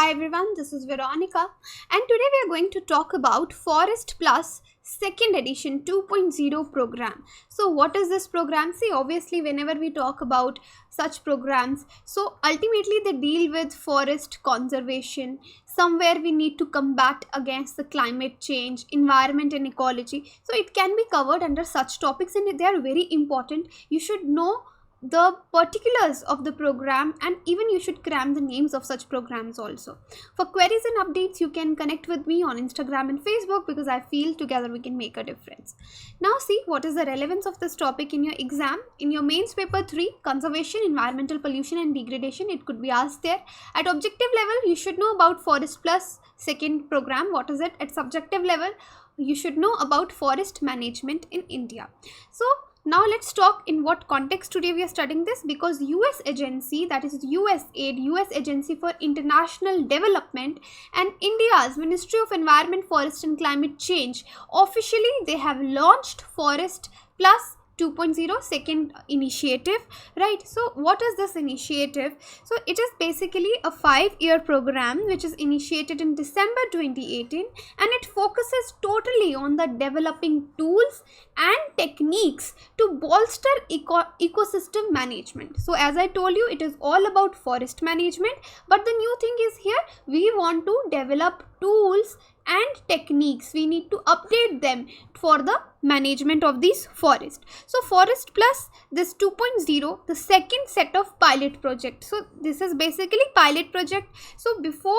Hi everyone, this is Veronica and today we are going to talk about Forest Plus second edition 2.0 program. So what is this program? See, obviously whenever we talk about such programs, so ultimately they deal with forest conservation. Somewhere we need to combat against the climate change, environment and ecology. So it can be covered under such topics and they are very important. You should know the particulars of the program and even you should cram the names of such programs also. For queries and updates, you can connect with me on Instagram and Facebook because I feel together we can make a difference. Now see what is the relevance of this topic in your exam. In your mains paper 3, conservation, environmental pollution and degradation, it could be asked there. At objective level, you should know about Forest Plus second program. What is it? At subjective level, you should know about forest management in India. So now let's talk in what context today we are studying this, because US agency, that is USAID, US Agency for International Development, and India's Ministry of Environment, Forest and Climate Change, officially they have launched Forest Plus 2.0 second initiative, right? So what is this initiative? So it is basically a 5-year program which is initiated in December 2018 and it focuses totally on the developing tools and techniques to bolster ecosystem management. So as I told you, it is all about forest management, but the new thing is here we want to develop tools and techniques. We need to update them for the management of these forests. So Forest Plus this 2.0, the second set of pilot project. So this is basically pilot project. So before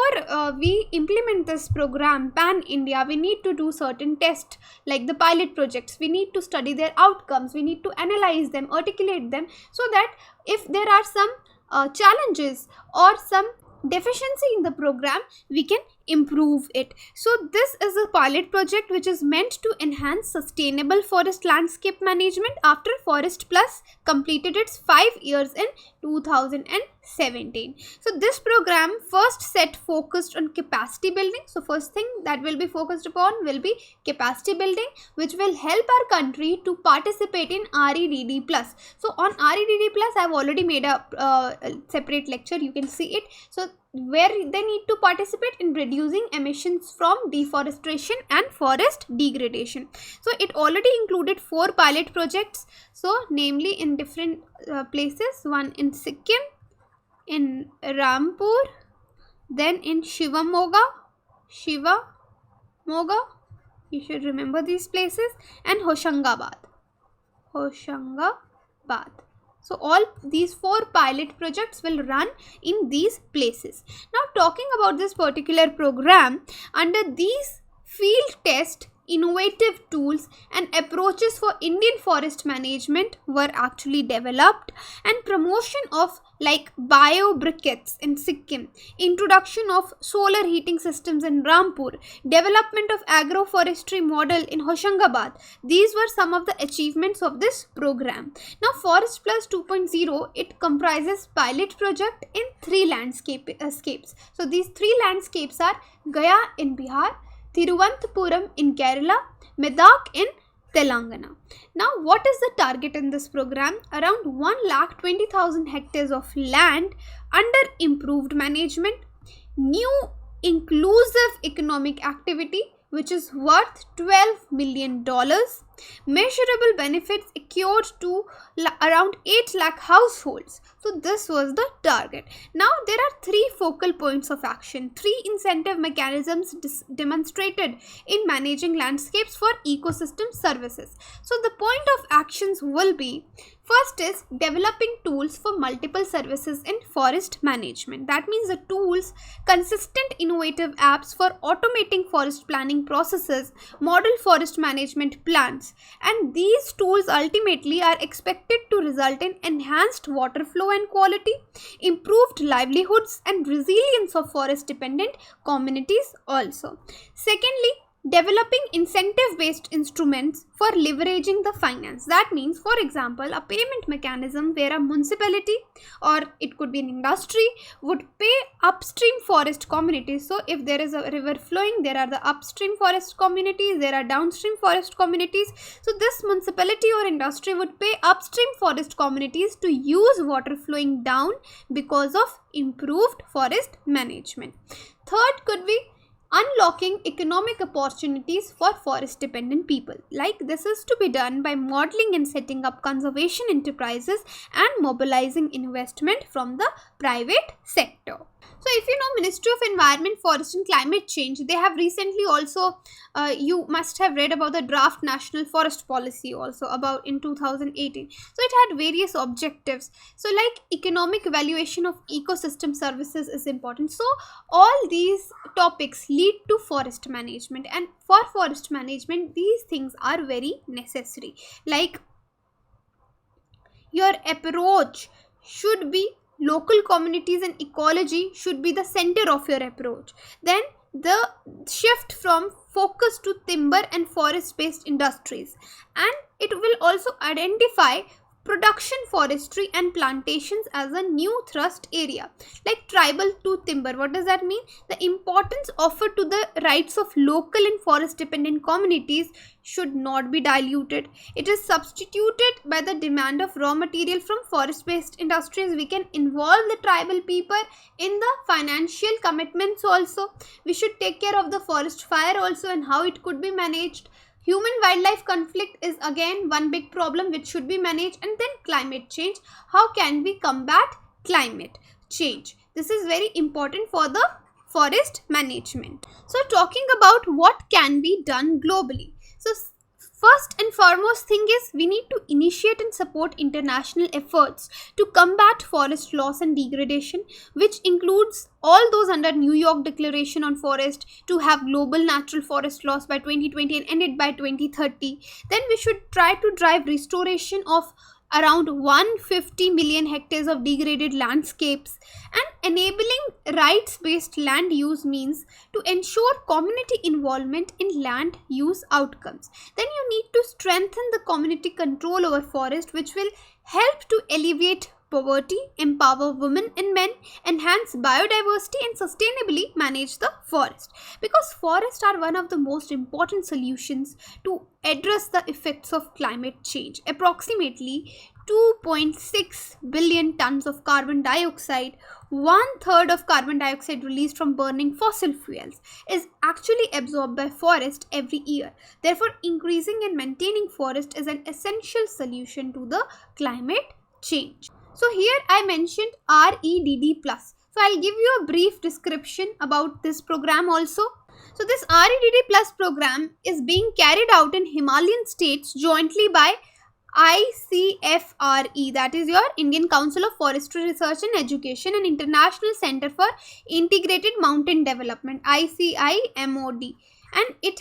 we implement this program pan India, we need to do certain tests like the pilot projects. We need to study their outcomes, we need to analyze them, articulate them, so that if there are some challenges or some deficiency in the program, we can improve it. So this is a pilot project which is meant to enhance sustainable forest landscape management after Forest Plus completed its 5 years in 2017. So this program first set focused on capacity building. So first thing that will be focused upon will be capacity building, which will help our country to participate in REDD+. So on REDD+, I have already made a separate lecture, you can see it. So where they need to participate in reducing emissions from deforestation and forest degradation. So it already included 4 pilot projects, so namely in different places, one in Sikkim, in Rampur, then in Shivamoga, you should remember these places, and Hoshangabad. So all these 4 pilot projects will run in these places. Now talking about this particular program, under these field test, innovative tools and approaches for Indian forest management were actually developed, and promotion of like biobriquettes in Sikkim, introduction of solar heating systems in Rampur, development of agroforestry model in Hoshangabad. These were some of the achievements of this program. Now Forest Plus 2.0, it comprises pilot project in 3 landscapes. So these 3 landscapes are Gaya in Bihar, Thiruvananthapuram in Kerala, Medak in Telangana. Now what is the target in this program? Around 1,20,000 hectares of land under improved management, new inclusive economic activity which is worth $12 million, measurable benefits accrued to around 8 lakh households. So this was the target. Now there are 3 focal points of action, 3 incentive mechanisms demonstrated in managing landscapes for ecosystem services. So the point of actions will be, first is developing tools for multiple services in forest management. That means the tools, consistent innovative apps for automating forest planning processes, model forest management plans, and these tools ultimately are expected to result in enhanced water flow and quality, improved livelihoods and resilience of forest dependent communities also. Secondly, developing incentive-based instruments for leveraging the finance. That means, for example, a payment mechanism where a municipality or it could be an industry would pay upstream forest communities. So if there is a river flowing, there are the upstream forest communities, there are downstream forest communities. So this municipality or industry would pay upstream forest communities to use water flowing down because of improved forest management. Third could be unlocking economic opportunities for forest dependent people. Like, this is to be done by modeling and setting up conservation enterprises and mobilizing investment from the private sector. So if you know, Ministry of Environment, Forest and Climate Change, they have recently also, you must have read about the draft National Forest Policy also about in 2018. So it had various objectives. So like economic evaluation of ecosystem services is important. So all these topics lead to forest management, and for forest management these things are very necessary. Like, your approach should be local communities and ecology should be the center of your approach. Then the shift from focus to timber and forest based industries, and it will also identify production forestry and plantations as a new thrust area. Like tribal to timber, what does that mean? The importance offered to the rights of local and forest dependent communities should not be diluted. It is substituted by the demand of raw material from forest based industries. We can involve the tribal people in the financial commitments also. We should take care of the forest fire also and how it could be managed. Human wildlife conflict is again one big problem which should be managed. And then climate change. How can we combat climate change? This is very important for the forest management. So talking about what can be done globally. So first and foremost thing is we need to initiate and support international efforts to combat forest loss and degradation, which includes all those under New York Declaration on Forest to have global natural forest loss by 2020 and end it by 2030. Then we should try to drive restoration of around 150 million hectares of degraded landscapes, and enabling rights-based land use means to ensure community involvement in land use outcomes. Then you need to strengthen the community control over forest, which will help to alleviate poverty, empower women and men, enhance biodiversity and sustainably manage the forest. Because forests are one of the most important solutions to address the effects of climate change. Approximately 2.6 billion tons of carbon dioxide, 1/3 of carbon dioxide released from burning fossil fuels, is actually absorbed by forest every year. Therefore, increasing and maintaining forest is an essential solution to the climate change. So here I mentioned REDD+. So I'll give you a brief description about this program also. So this REDD+ program is being carried out in Himalayan states jointly by ICFRE, that is your Indian Council of Forestry Research and Education, and International Center for Integrated Mountain Development, ICIMOD. And it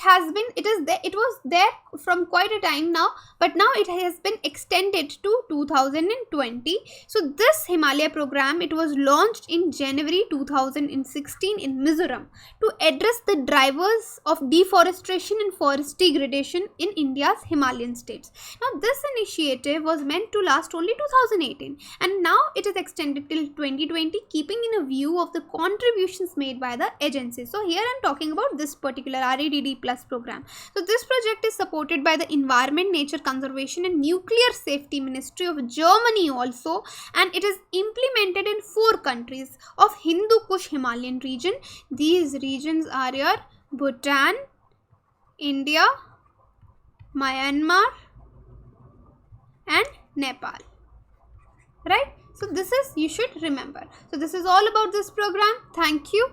was there from quite a time now, but now it has been extended to 2020. So this Himalaya program, it was launched in January 2016 in Mizoram to address the drivers of deforestation and forest degradation in India's Himalayan states. Now this initiative was meant to last only 2018, and now it is extended till 2020, keeping in a view of the contributions made by the agency. So here I am talking about this particular REDD+ program. So this project is supported by the Environment, Nature Conservation and Nuclear Safety Ministry of Germany also, and it is implemented in 4 countries of Hindu Kush Himalayan region. These regions are your Bhutan, India, Myanmar and Nepal. Right? So this is, you should remember. So this is all about this program. Thank you.